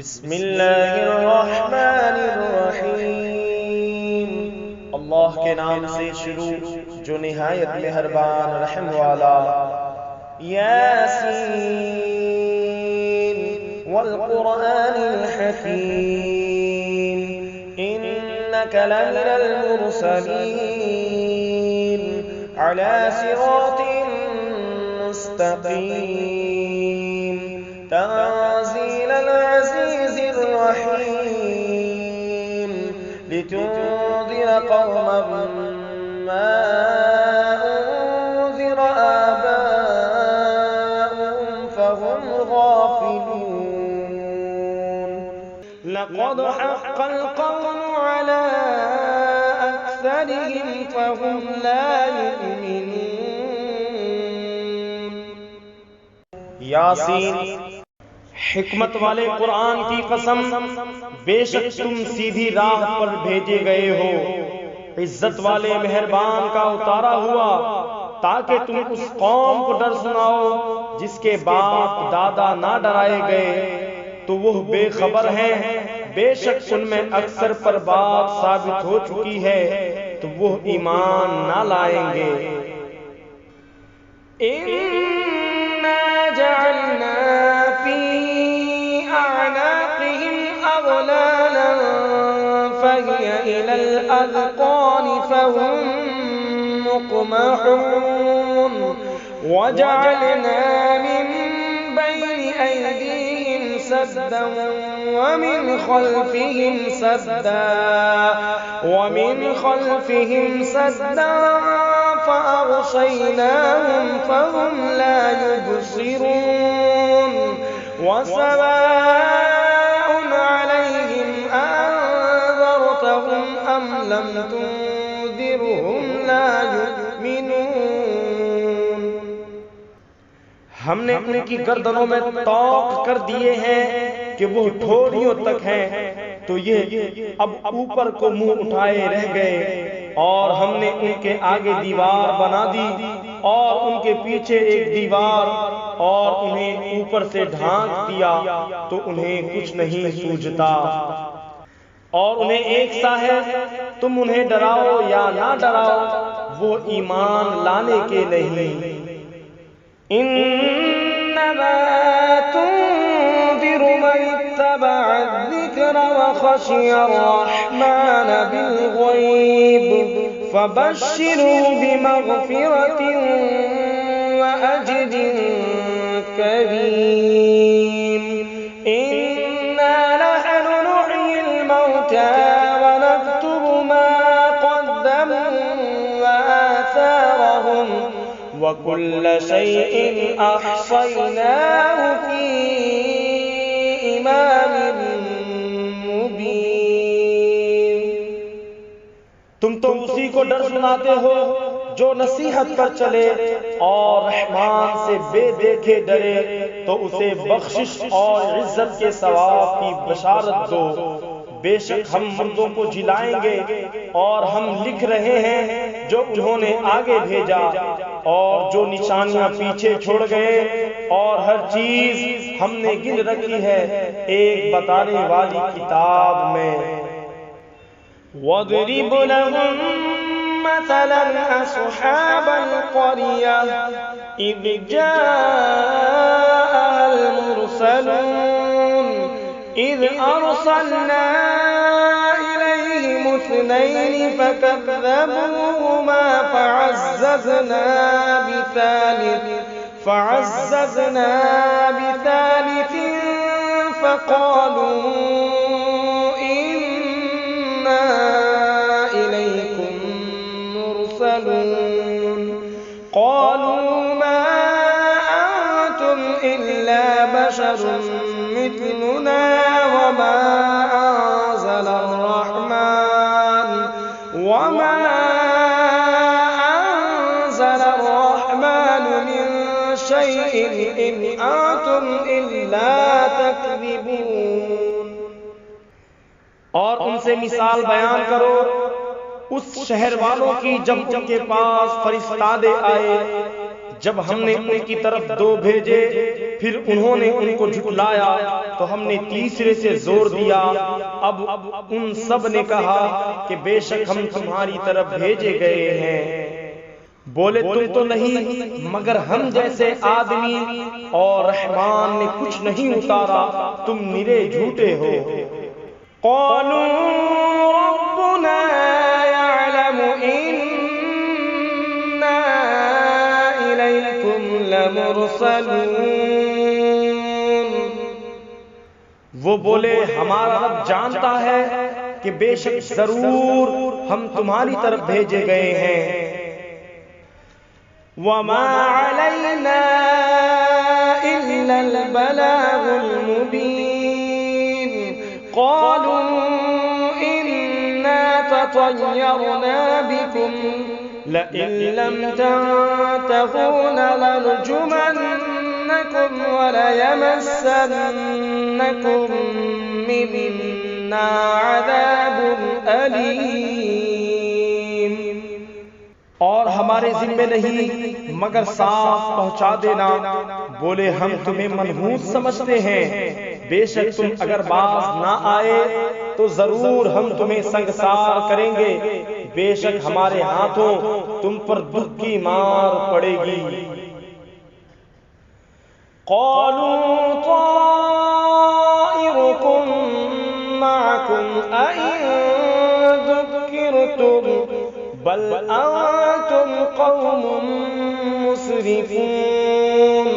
बिस्मिल्लाहिर्रहमानिर्रहीम। अल्लाह के नाम से शुरू जो निहायत मेहरबान रहम वाला। यासीन वल कुरआनिल हकीम इन्नका लमिनल मुरसलीन अला सिरातिन मुस्तकीम तंज़ीलल अज़ीज़िर रहीम लितुन्ज़िर क़ौमन मा उन्ज़िर आबाउहुम फहुम गाफ़िलून। लक़द हक़्क़ल क़ौलु अला अक्सरिहिम फहुम ला युमिनून। यासीन, हिकमत वाले कुरान की कसम, बेशक तुम सीधी राह पर भेजे गए हो। इज्जत वाले मेहरबान का उतारा हुआ ताकि तुम उस कौम को डर सुनाओ जिसके बाप दादा ना डराए गए तो वो बेखबर हैं। बेशक उनमें अक्सर पर बात साबित हो चुकी है तो वो ईमान ना लाएंगे। इन्ना जअलना फी अअनाक़िहिम अग़लालन फ़हिय इलल अज़क़ानि फ़हुम मुक़महून वजअलना मिन बैनि अयदीहिम सद्दन वमिन ख़ल्फ़िहिम सद्दन फ़अग़शयनाहुम फ़हुम ला युबसिरून। वसवाअन अलैहिम अअन्ज़रतहुम अम लम तुन्ज़िरहुम ला युमिनून। हमने उनकी गर्दनों में तौक कर दिए हैं कि वो ठोड़ियों तक हैं, तो ये अब ऊपर को मुंह उठाए रह गए। और हमने उनके आगे दीवार बना दी और उनके पीछे एक दीवार और उन्हें ऊपर से ढांक दिया तो उन्हें कुछ नहीं सूझता। और उन्हें एक सा है, तुम उन्हें डराओ या ना डराओ वो ईमान लाने के नहीं। इन्नमा तुन्ज़िरु मन इत्तबअ अज़्ज़िक्र व ख़शिय अर्रहमान बिल-ग़ैब फ़बश्शिरहु बिमग़फ़िरतिन व अज्रिन करीम। इन्ना नहनु नुह्यिल मौता व नक्तुबु मा क़द्दमू व आथारहुम व कुल्ल शैइन अहसयनाहु फी इमामिन मुबीन। तुम तो उसी को डर सुनाते हो जो नसीहत पर चले और रहमान से बेदेखे डरे तो उसे बख्शिश और इज्जत के सवाब की बशारत दो। बेशक हम मुर्दों को जिलाएंगे और हम लिख रहे हैं जो उन्होंने आगे भेजा और जो निशानियां पीछे छोड़ गए, और हर चीज हमने गिन रखी है एक बताने वाली किताब में। वज़रिब लहुम मसलन अस्हाबल क़रिया इज़ जाअल मुरसलून इज़ अरसलना इलैहिम इस्नैन फ़कज़्ज़बूहुमा फ़अज़्ज़ज़ना बिसालिस फ़क़ालू इन्ना इलैकुम मुरसलून क़ालू मा अंतुम इल्ला बशरुम मिथलुना वमा अंज़लर रहमान मिन शैइन इन अंतुम इल्ला तकज़िबून। और उनसे मिसाल बयान करो उस शहर वालों की जब उनके पास फरिश्तादे आए जब हमने उनकी तरफ दो भेजे, फिर उन्होंने उनको झुठलाया तो हमने तीसरे से जोर दिया। अब उन सब ने कहा कि बेशक हम तुम्हारी तरफ भेजे गए हैं। बोले तुम तो नहीं मगर हम जैसे आदमी, और रहमान ने कुछ नहीं उतारा, तुम निरे झूठे हो। क़ालू रब्बुना यअलमु इन्ना इलैकुम लमुरसलून। वो बोले हमारा रब जानता है कि बेशक जरूर हम तुम्हारी तरफ भेजे गए हैं। वमा अलैना इल्लल बलागुल मुबीन। क़ालू इन्ना ततय्यरना बिकुम लइन लम तंतहू लनरजुमन्नकुम वलयमस्सन्नकुम मिन्ना अज़ाबुन अलीम। और हमारे जिम्मे नहीं मगर साफ पहुंचा देना। बोले हम तुम्हें मनहूस समझते हैं, बेशक तुम अगर बाज ना आए तो जरूर हम तुम्हें संगसार करेंगे। बेशक हमारे हाथों तुम पर दुख की मार पड़ेगी। क़ालू ताइरुकुम मअकुम अइन ज़ुक्किरतुम बल अंतुम कौमुम मुस्रिफून।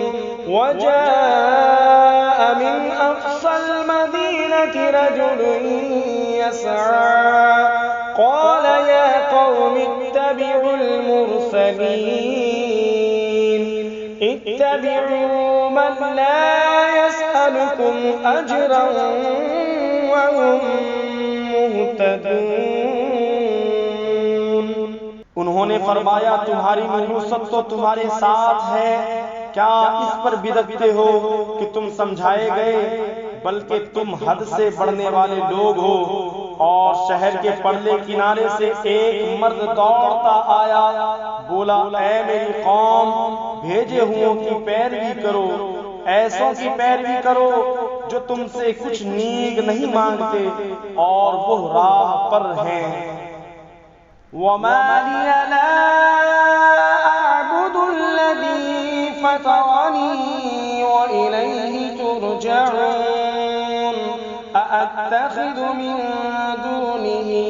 वजाअ मिन अक़सल मदीनति रजुलुन यसअ क़ाल या क़ौमि इत्तबिउल मुरसलीन इत्तबिउ मन ला यसअलुकुम अजरन वहुम मुहतदून। उन्होंने फरमाया तुम्हारी मनहूसत तो तुम्हारे साथ है, क्या इस पर बिदकते हो कि तुम समझाए गए, बल्कि तुम हद से बढ़ने वाले लोग हो। और शहर के परले किनारे से एक मर्द दौड़ता आया, बोला ऐ मेरी कौम, भेजे हुओं की पैरवी करो, ऐसों की पैरवी करो जो तुमसे कुछ नीक नहीं मांगते और वो राह पर हैं। वमा लिया ला अअबुदुल्लज़ी फ़तरनी व इलैहि तुरजऊन। अअत्तख़िज़ु मिन दूनिही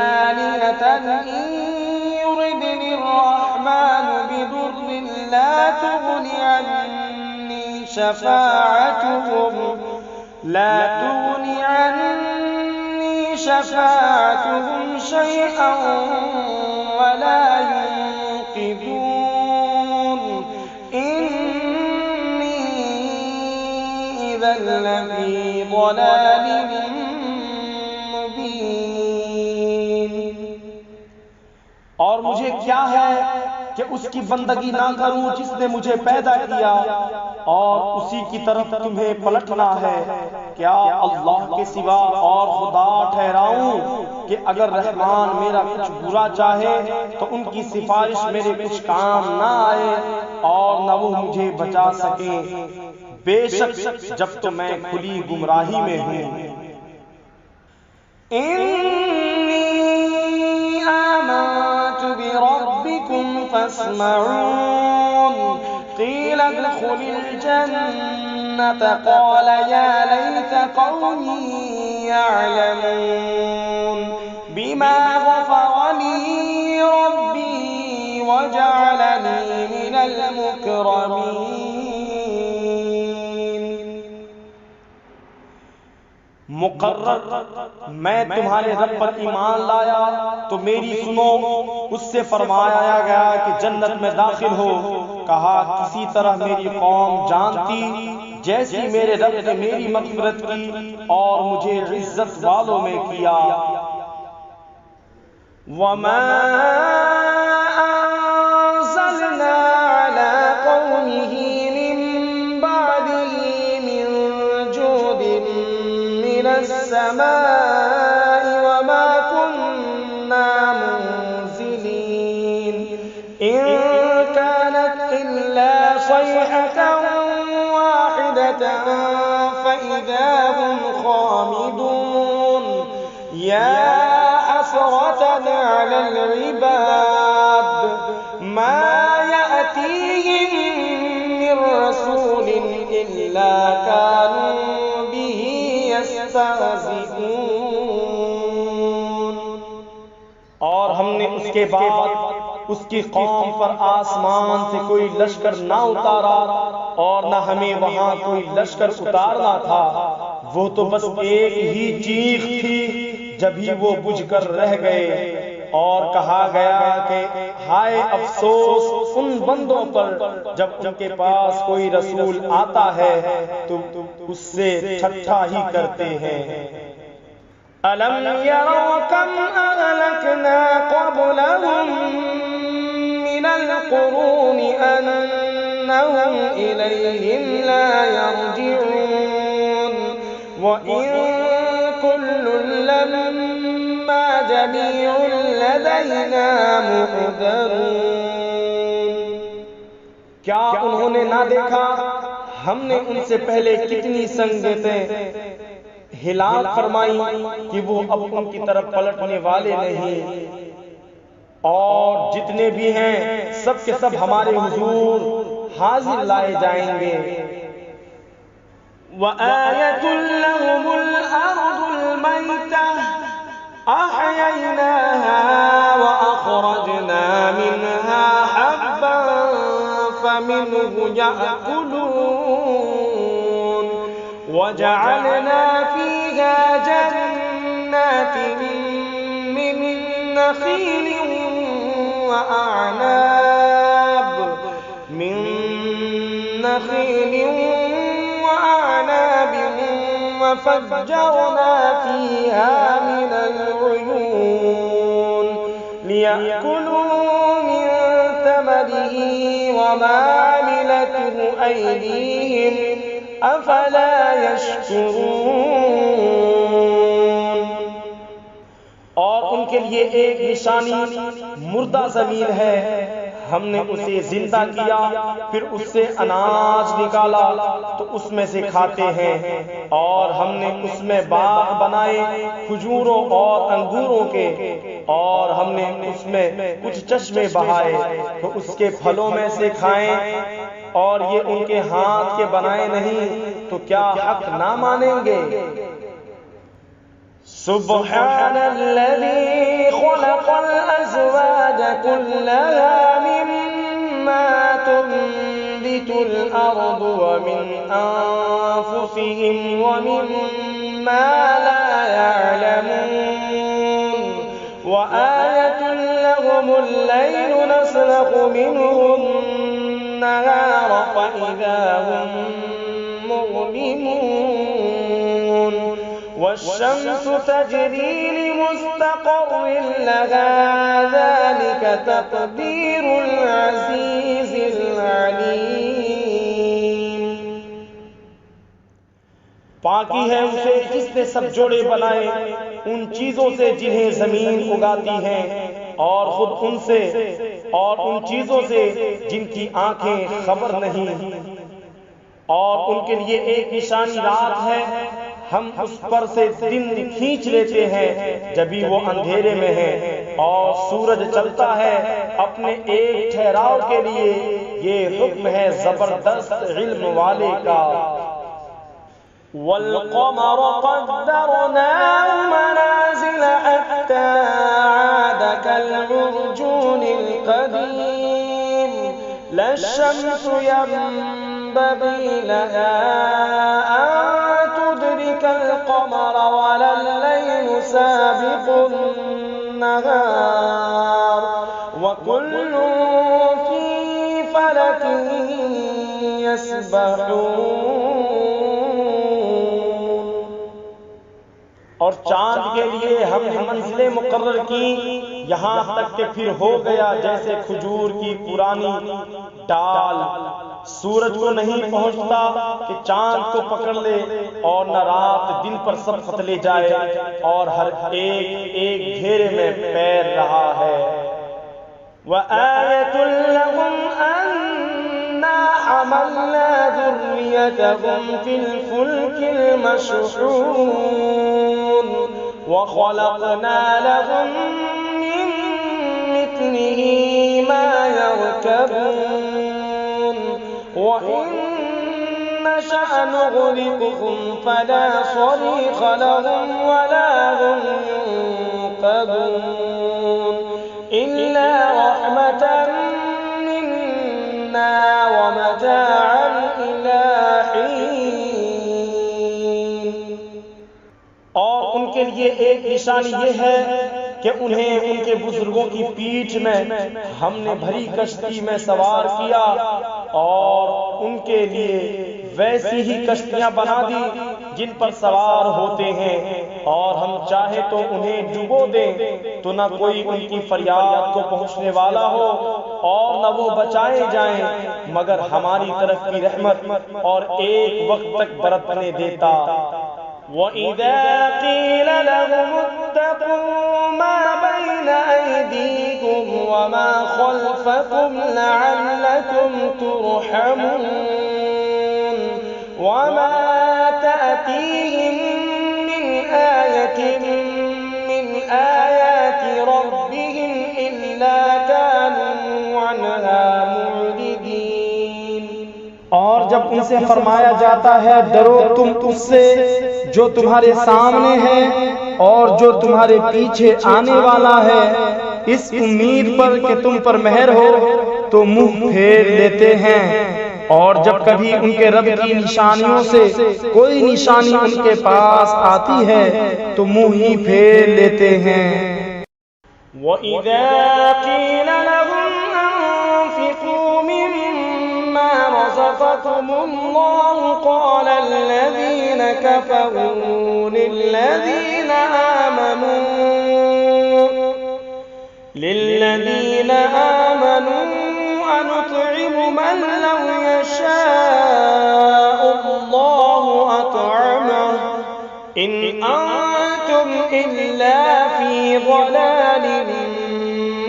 आलिहतन इन युरिदनि अर्रहमानु बिदुर्रिन ला तुग़नि अन्नी शफ़ाअतुहुम शैअन वला युनक़िज़ून। इन्नी इज़न लफ़ी ज़लालिम मुबीन। और मुझे क्या है कि उसकी बंदगी ना करूं जिसने मुझे पैदा किया, और उसी की तरफ तुम्हें पलटना है। क्या अल्लाह के सिवा और खुदा ठहराऊं कि अगर रहमान मेरा कुछ बुरा चाहे तो उनकी सिफारिश मेरे कुछ काम ना आए और न वो मुझे बचा सके। बेशक जब तो मैं खुली गुमराही में हूं। इन्नी आमनतु बिरब्बिकुम फस्मऊन। क़ील उद्ख़ुलिल जन्नत क़ाल या लैत क़ौमी यअलमून बिमा ग़फ़र ली रब्बी वजअलनी मिनल मुकरमीन। मुकर्रर मैं तुम्हारे रब पर ईमान लाया तो मेरी सुनो। उससे फरमाया गया कि जन्नत में दाखिल हो। कहा किसी तरह मेरी कौम जानती जैसी मेरे रब ने मेरी मग़फ़िरत की और मुझे इज्जत वालों में किया। वमा अंज़लना अला क़ौमिही मिन बअदिही मिन जुदिन मिनस समाई वमा कुन्ना मुंज़िलीन। इन कानत इल्ला सयहतन वाहिदतन فإذا هم خامدون या असरतन अलल इबाद मा यअतीहिम मिर रसूलिन इल्ला कानू बिही यस्तहज़िऊन। और हमने उसके बाद उसकी कौम पर आसमान से कोई लश्कर ना उतारा और न हमें वहां कोई लश्कर उतारना था। वो तो बस एक ही चीख थी, जब ही वो बुझकर रह गए। और कहा गया कि हाय अफसोस उन बंदों पर जब उनके पास कोई रसूल आता है तो उससे ठट्ठा ही करते हैं। अलम यरौ कम अहलकना क़ब्लहुम मिनल क़ुरूनि अन्नहुम इलैहिम ला यरजिऊन व इन कुल्लुन लम्मा जमीउन लदैना मुहदरून। क्या उन्होंने ना देखा हमने उनसे पहले कितनी संगतें हिलाक फरमाई कि वो अब उनकी तरफ पलटने वाले नहीं। और जितने भी हैं सब के सब हमारे हुजूर हाजिर लाए जाएंगे। वआयतुल लहुमुल अर्दुल मैतह अहयैनाहा व अखरजना मिनहा हब्बन फमिनहु यअकुलून वजअलना फीहा जन्नातिन मिन नखील वअعناب वफجرنا فيها من العيون ليأكلوا من ثمره وما عملته أيديهم أفلا यश्कुरून। और उनके लिए एक निशानी मुर्दा जमीन है, हमने उसे जिंदा किया फिर उससे अनाज निकाला तो उसमें से खाते हैं। और हमने उसमें बाग बनाए खजूरों और अंगूरों के, और हमने उसमें कुछ चश्मे बहाए तो उसके फलों में से खाएं। और ये उनके हाथ के बनाए नहीं तो क्या हक ना मानेंगे। सुब्हानल्लज़ी ख़लक़ल अज़वाज कुल्लहा मिम्मा तुंबितुल अर्दु व मिन अनफुसिहिम व मिम्मा ला यअलमून व आयतुल लहुमुल लैलु नस्लखु मिन्हुन नहार फ़इज़ा हुम मुज़लिमून वश्शम्सु तजरी लिमुस्तक़र्रिन लहा ज़ालिका तक़दीरुल अज़ीज़िल अलीम। पाकी है उसे जिसने सब जोड़े बनाए उन चीजों से जिन्हें जमीन उगाती है, और खुद उनसे और उन चीजों से जिनकी आंखें खबर नहीं। और उनके लिए एक निशानी रात है, हम उस पर से दिन खींच लेते हैं जब भी वो अंधेरे में है, और सूरज चलता है अपने एक ठहराव के लिए। ये हुक्म है जबरदस्त इल्म वाले का। वल क़मर क़द्दरनाहु मनाज़िल हत्ता आद कल उर्जूनिल क़दीम लश्शम्सु यंबग़ी लहा अन तुदरिकल क़मर वलल लैलु साबिक़ुन नहार व कुल्लुन फ़ी फ़लकिन यस्बहून। और चांद के लिए हमने मंजिलें मुकर्रर की, यहाँ तक कि फिर हो गया जैसे खजूर की पुरानी डाल। सूरज को नहीं पहुंचता कि चांद को पकड़ ले, और न रात दिन पर सबकत ले जाए, और हर एक एक घेरे में पैर रहा है। वआयतुल लहुम حملنا ذريتهم في الفلك المشحون وخلقنا لهم من مثله ما يركبون وإن نشأ نغرقهم فلا صريخ لهم ولا هم ينقذون إلا رحمة منا ومتاعا إلى حين। और उनके लिए एक निशानी ये है कि उन्हें उनके बुजुर्गों की पीठ में हमने भरी कश्ती में सवार किया और उनके लिए वैसी ही कश्तियां बना दी जिन पर सवार होते हैं, और हम चाहे तो उन्हें डुबो दें तो न कोई उनकी फरियाद को पहुंचने वाला हो और न वो बचाए जाएं मगर हमारी तरफ की रहमत और एक वक्त तक बरतने देता। وَإِذَا قِيلَ لَهُمُ اتَّقُوا مَا بَيْنَ أَيْدِيكُمْ وَمَا خَلْفَكُمْ لَعَلَّكُمْ تُرْحَمُونَ وَمَا تَأْتِيهِمْ مِنْ آيَةٍ مِنْ آيَاتِ رَبِّهِمْ إِلَّا كَانُوا عَنْهَا مُعْرِضِينَ। और जब उनसे फरमाया जाता है डरो तुम उससे जो तुम्हारे सामने है और जो तुम्हारे पीछे आने वाला है, इस उम्मीद पर कि तुम पर मेहर हो, तो मुंह फेर लेते हैं। और जब कभी उनके रब की निशानियों से कोई निशानी उनके पास आती है तो मुंह ही फेर लेते हैं। وَإِذَا قِيلَ لَهُمْ أَنفِقُوا مِمَّا رَزَقَكُمُ اللَّهُ قَالَ الَّذِينَ كَفَرُوا لِلَّذِينَ آمَنُوا أَنُطْعِمُ مَن لَّوْ يَشَاءُ اللَّهُ أَطْعَمَهُ إِنْ أَنتُمْ إِلَّا فِي ضَلَالٍ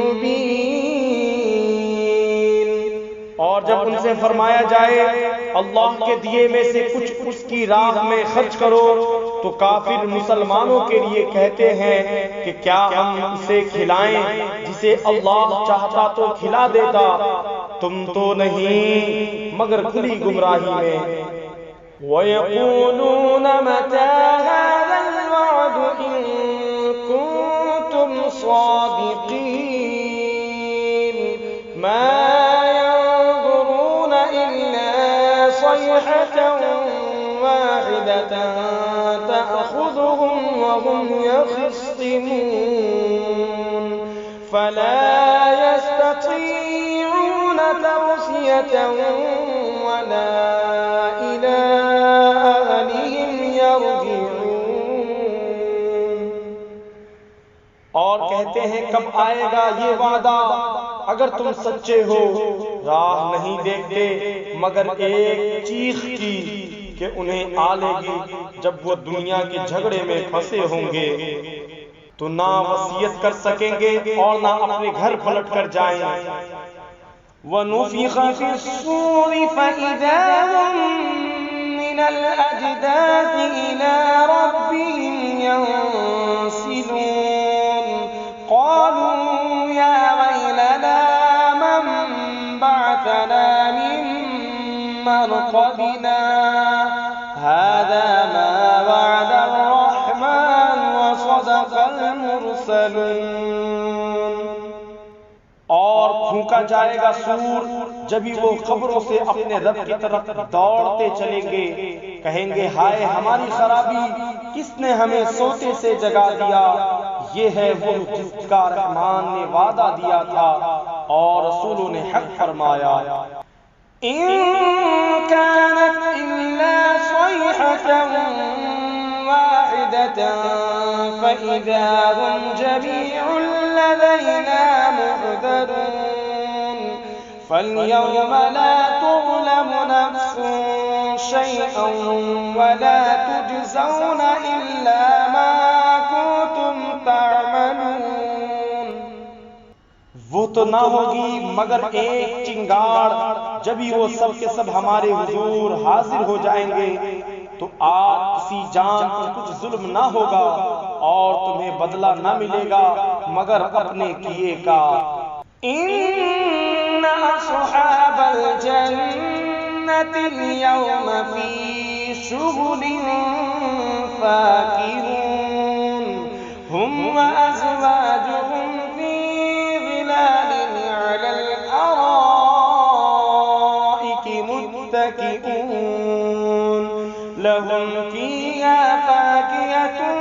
مُبِينٍ। और जब उनसे फरमाया जाए अल्लाह के दिए में से कुछ उसकी राह में खर्च करो, तो काफिर मुसलमानों के लिए कहते हैं कि क्या हम उसे खिलाएं जिसे अल्लाह चाहता तो खिला देता, तुम तो नहीं मगर खुली गुमराही में। وَيَقُولُونَ مَتَى هَذَا الْوَعْدُ إِن كُنتُمْ صَادِقِينَ مَا يَنظُرُونَ إِلَّا صَيْحَةً وَاحِدَةً تَأْخُذُهُمْ وَهُمْ يَخِصِّمُونَ فَلَا يَسْتَطِيعُونَ تَوْصِيَةً وَلَا إِلَى أَهْلِهِمْ يَرْجِعُونَ। और कहते हैं कब आएगा ये वादा, अगर तुम सच्चे हो। राह नहीं देखते मगर एक चीख की कि उन्हें आ लेगी जब वो दुनिया के झगड़े में फंसे होंगे, तो ना वसीयत कर सकेंगे और ना अपने घर पलट कर जाएं। وَنُفِخَ فِي الصُّورِ فَإِذَا هُم مِّنَ الْأَجْدَاثِ إِلَى رَبِّهِمْ يَنسِلُونَ قَالُوا يَا وَيْلَنَا مَن بَعَثَنَا مِن مَّرْقَدِنَا هَٰذَا مَا وَعَدَ الرَّحْمَٰنُ وَصَدَقَ الْمُرْسَلُونَ। और फूंका जाएगा सूर, जब ही वो खबरों से अपने रब की तरफ दौड़ते चलेंगे, कहेंगे हाय हमारी खराबी, किसने हमें सोते से जगा दिया। ये है वो जिसका रहमान ने वादा दिया था और रसूलों ने हक फरमाया। इन कानत इल्ला सयहतन वाहिदतन फइज़ा हुम जमीउन लदैना मुहदरून फल्यौम ला तुज़लमु नफ्सुन शैअन वला तुजज़ौन इल्ला मा कुंतुम तअमलून। वो तो ना होगी मगर एक चिंगाड़। जब ही वो सब के सब हमारे हुजूर हाजिर हो जाएंगे तो आज किसी जान पर कुछ जुल्म ना होगा और तुम्हें बदला ना मिलेगा मगर अपने किए का। इन्ना अस्हाबल जन्नतिल यौमा फी शुगुलिन फाकिहून हुम व अज़वाजुहुम फी ज़िलालिन अलल अराइकि मुत्तकिऊन लहुम फ़ीहा फ़ाकिहतुन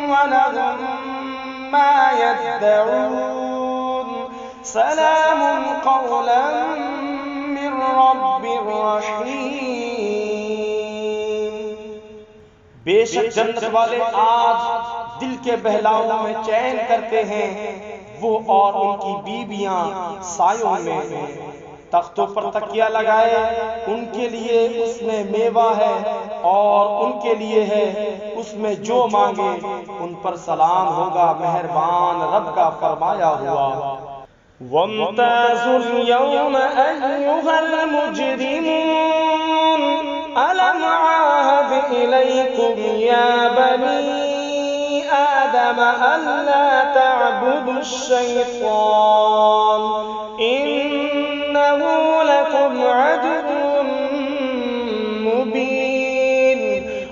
व लहुम मा यद्दऊन सलामुन क़ौलन मिन रब्बिर रहीम। बेशक जन्नत वाले आज दिल के बहलावों में चैन करते हैं, वो और उनकी बीबियां सायों में हैं। तख्तों पर तकिया लगाए उनके लिए उसमें मेवा है और उनके लिए है उसमें जो मांगे उन पर सलाम होगा मेहरबान रब का फरमाया हुआ। वम्ताज़ुल यौम अय्युहल मुजरिमून अलम अअहद इलैकुम या बनी आदम अल्ला तअबुदुश शैतान इन्नहु लकुम अदुव्वुन मुबीन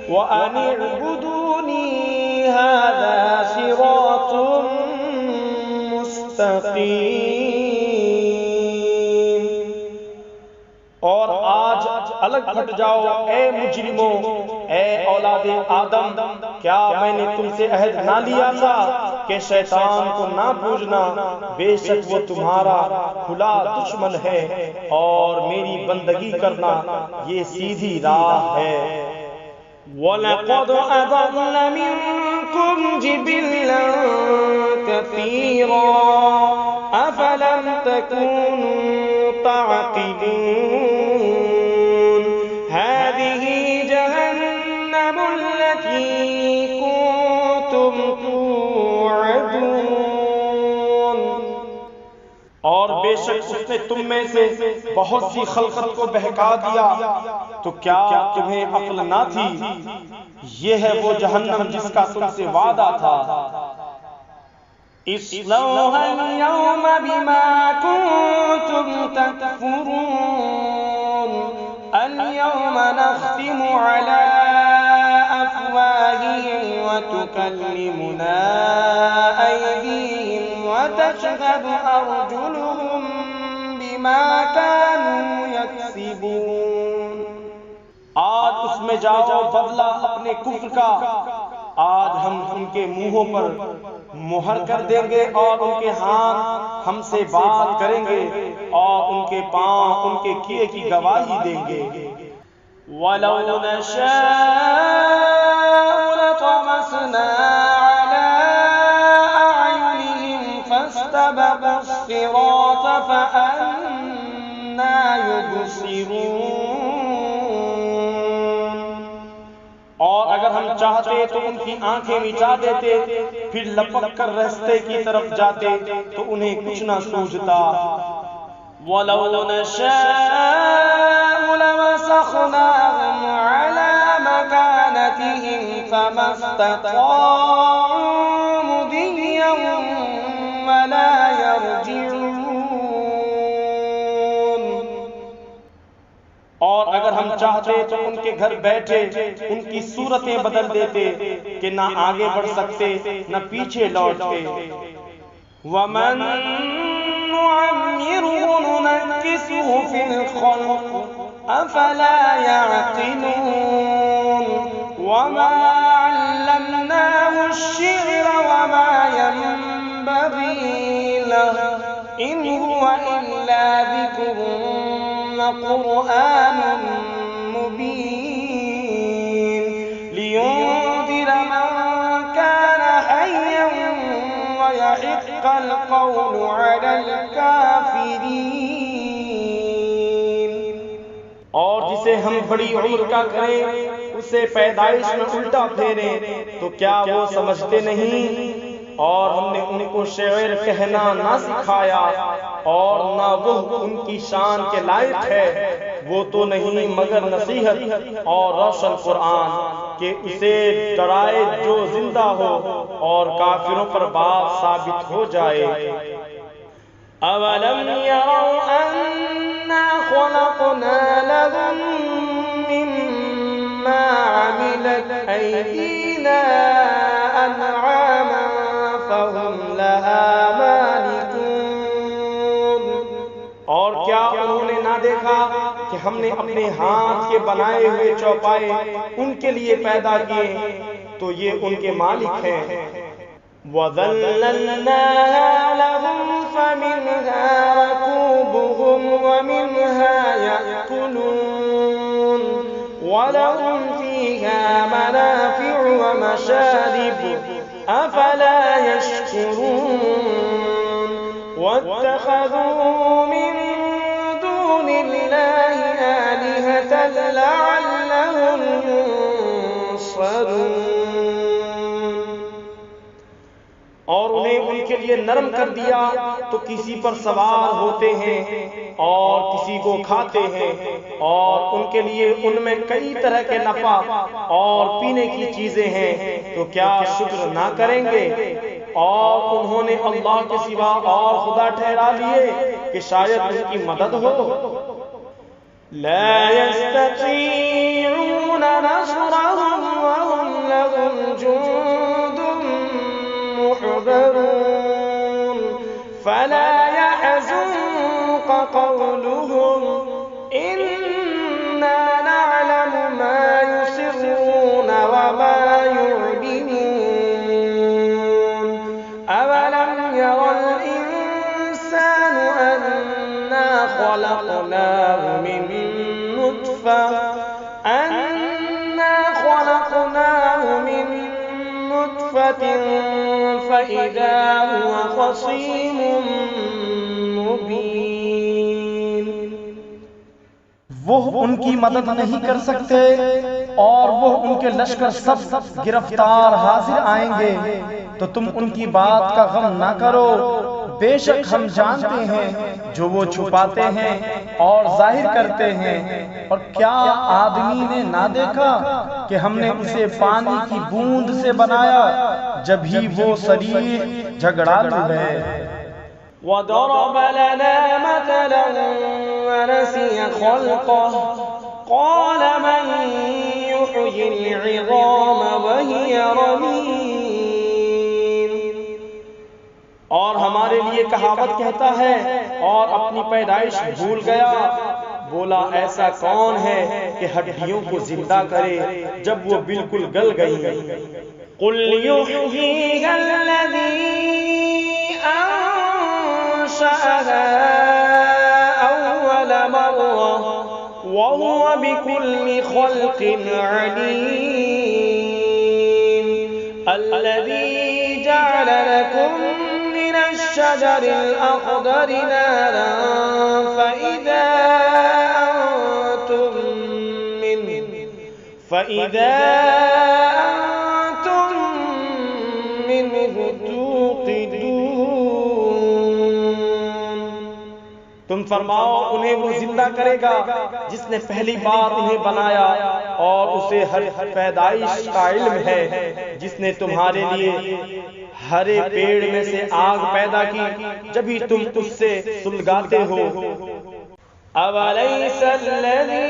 व अन इअ्बुदूनी हाज़ा सिरातुम मुस्तक़ीम। और आज अलग हट जाओ ए मुजरिमों, ए औलादे आदम, क्या मैंने तुमसे अहद ना लिया था कि शैतान को ना पूजना? बेशक वो तुम्हारा खुला दुश्मन है और मेरी बंदगी करना ये सीधी राह है। वलक़द अज़ल्ल मिनकुम जिबिल्लन कसीरा अफलम तकूनू तअक़िलून हाज़िही जहन्नमुल्लती कुन्तुम तुअदून। और बेशक उसने तुम में से बहुत सी खलकत को बहका दिया, तो क्या तुम्हें अक्ल ना थी? ये है वो जहन्नम जिसका तुमसे वादा था। इस्लौहल यौम बिमा कुन्तुम तकफुरून अल यौम नख्तिमु अला अफ़वाहिहिम व तुकल्लिमुना अयदीहिम व तशहदु अर्जुलुहुम बिमा कानू यक्सिबून। आज उसमें जाओ बदला अपने कुफ्र का। आज हम उनके मुंहों पर मुहर कर देंगे और उनके हाथ हमसे बात करेंगे और उनके पांव उनके किए की गवाही देंगे। वलौ नशाअ लतमसना अला अयुनिहिम फस्तबक़ुस सिरात फअन्ना युबसिरून। और अगर हम चाहते तो उनकी आंखें मिटा देते, फिर लपक कर रास्ते की तरफ जाते तो उन्हें कुछ न सूझता। वलौ नशाअ लमसखनाहुम अला मकानतिहिम फमस्तताअू मुदिय्यन वला यरजिऊन। और अगर हम चाहते तो उनके घर बैठे उनकी सूरतें बदल देते कि ना आगे बढ़ सकते न पीछे लौटते। वमन नुअम्मिरुहु नुनक्किसुहु फिल खल्क़ अफला यअक़िलून वमा अल्लमनाहु अश्शि'र वमा यंबग़ी लहु इन हुवा इल्ला ज़िक्रुन क़ुरआनुन मुबीन लियुन्ज़िर मन कान हय्यन व यहिक़्क़ल क़ौलु अलल काफ़िरीन। और जिसे हम बड़ी उम्र का करें उसे पैदाइश में उल्टा फेरें तो क्या वो समझते नहीं? और हमने उनको शेर कहना ना सिखाया, और ना वो उनकी शान के लायक है। वो तो नहीं मगर नसीहत और रोशन कुरान के उसे डराए जो जिंदा हो और काफिरों पर बात साबित हो जाए। अवलम यरौ अन्ना खलक़ना लहुम मिम्मा अमिलत अयदीना अनआमन फहुम लहा मालिकून। और क्या उन्होंने ना देखा कि हमने अपने हाथ के बनाए हुए चौपाए उनके लिए पैदा किए, तो ये उनके मालिक हैं। वज़ल्ललनाहा लहुम फमिनहा रकूबुहुम वमिनहा यअकुलून वलहुम फीहा मनाफिउ वमशारिब अफला यशकुरून। वत्तखज़ू मिन दूनिल्लाहि आलिहतन लअल्लहुम युंसरून। और उन्हें उनके लिए नरम कर दिया तो किसी पर सवार होते हैं और किसी को खाते हैं, और उनके लिए उनमें कई तरह के नफा और पीने की चीजें हैं, तो क्या शुक्र ना करेंगे? और उन्होंने अल्लाह के सिवा और खुदा ठहरा लिए कि शायद उनकी मदद हो। ला यस्ततीऊन नस्रहुम वहुम लहुम जुंदुम मुहदरून फला यहज़ुनक क़ौलुहुम इन्ना नअलमु मा युसिर्रून वमा यु'लिनून। अवलम यरल इंसानु अन्ना खलक़नाहु मिन नुत्फ़तिन फ़इज़ा हुवा ख़सीमुम मुबीन। वो उनकी मदद नहीं कर सकते और वो उनके लश्कर सब गिरफ्तार हाजिर आएंगे, तो तुम उनकी बात का गम ना करो। बेशक हम जानते हैं जो वो छुपाते हैं और जाहिर करते हैं। और क्या आदमी ने ना देखा कि हमने उसे पानी की बूंद से बनाया, जब ही वो शरीर झगड़ालू है। वदरब लना मतलन वनसिय खल्क़ह क़ाल मन युह्यिल इज़ाम वहिय रमीम। और हमारे लिए कहावत कहता है और अपनी पैदाइश भूल गया। बोला ऐसा कौन है कि हड्डियों को जिंदा करे जब वो बिल्कुल गल गई। कुल युह्यिहल्लज़ी अंशअहा अव्वल मर्रा वहुव बिकुल्लि खल्क़िन अलीम। अल्लज़ी जअल लकुम الشجر الأخضر نارا فإذا أنتم منه توقدون। तुम फरमाओ उन्हें वो जिंदा करेगा जिसने पहली बार उन्हें बनाया, और उसे हर पैदाइश का इल्म है, जिसने तुम्हारे लिए हरे पेड़ में से आग पैदा की, जब ही तुम उससे सुलगाते हो। अवलैसल्लज़ी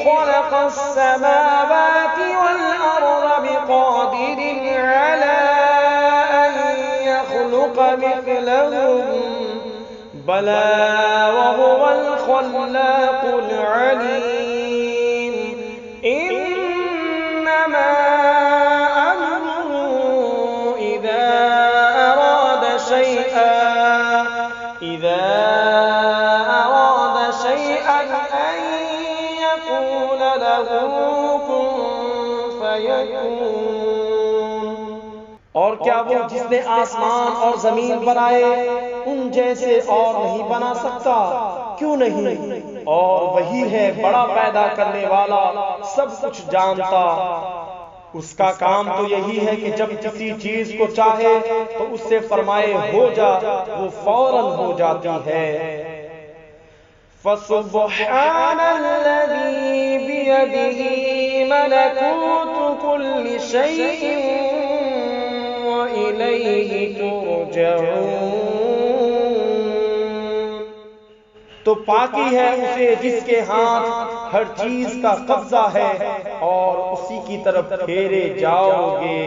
ख़लक़स्समावाति वल्अर्ज़ बिक़ादिरिन अला अन यख़्लुक़ मिथलहुम बला वहुवल ख़ल्लाक़ुल अलीम। इन्नमा और क्या वो जिसने आसमान और जमीन बनाए उन जैसे और नहीं बना सकता? क्यों नहीं? और वही है बड़ा पैदा करने वाला, सब कुछ जानता। उसका काम तो यही है कि जब किसी चीज को चाहे तो उससे फरमाए हो जा, वो फौरन हो जाती है। फसुब्हानल्लज़ी बियदिही मलकूतु कुल्लि शैइन व इलैहि तुरजऊन। तो पाकी है उसे जिसके हाथ हर चीज का कब्जा है और उसी की तरफ फेरे जाओगे।